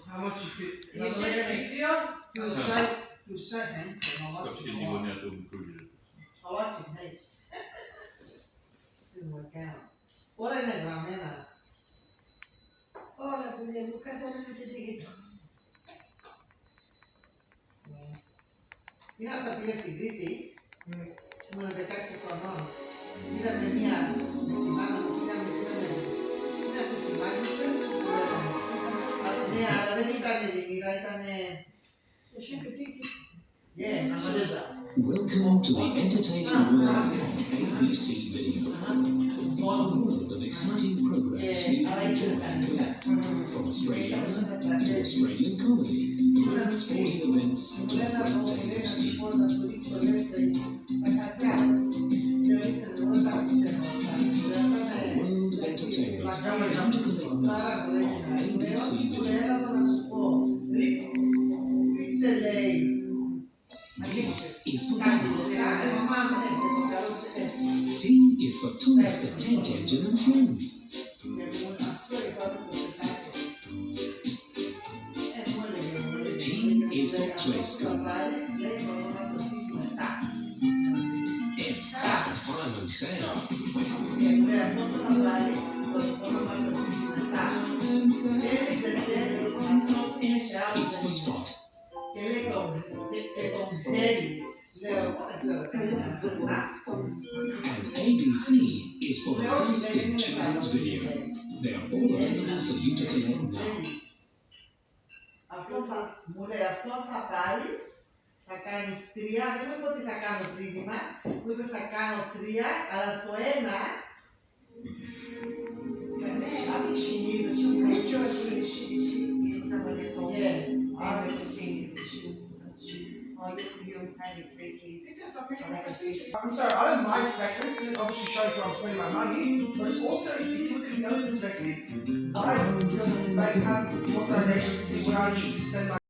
How much you could, you're so handsome. I like Kaç your elli height. oynadı bu projede. I like your heaps. Didn't work out. What I know, Ramena. Olha, mulher, o casamento de direito. You know, but yes, Griti, one of the taxi for no. Mira, me mia, mira, si magnises, ne alla verità ne venirà ne. Yeah, Namareza. Welcome to the entertaining world of ABC Video. A world of exciting programs you can enjoy and collect. From Australia to Australian comedy, great sporting events to great days of steam. A world of entertainment you can collect now on ABC Video. D is for Dada. T is for Thomas the Tank Engine and Friends. P is for Play School. F is for Fireman Sam. S is for Spot. And ABC is for the best in children's video. They are all available for you to collect now. Αυτό θα πάρεις, θα κάνεις 3, δεν είναι ότι θα κάνω τρίδημα, ούτε θα κάνω 3, αλλά το ένα, avvicini, I'm sorry, I don't mind trackers, it obviously shows where I'm spending my money, but it's also, if you look at the other track, I don't make authorization to see where I choose to spend my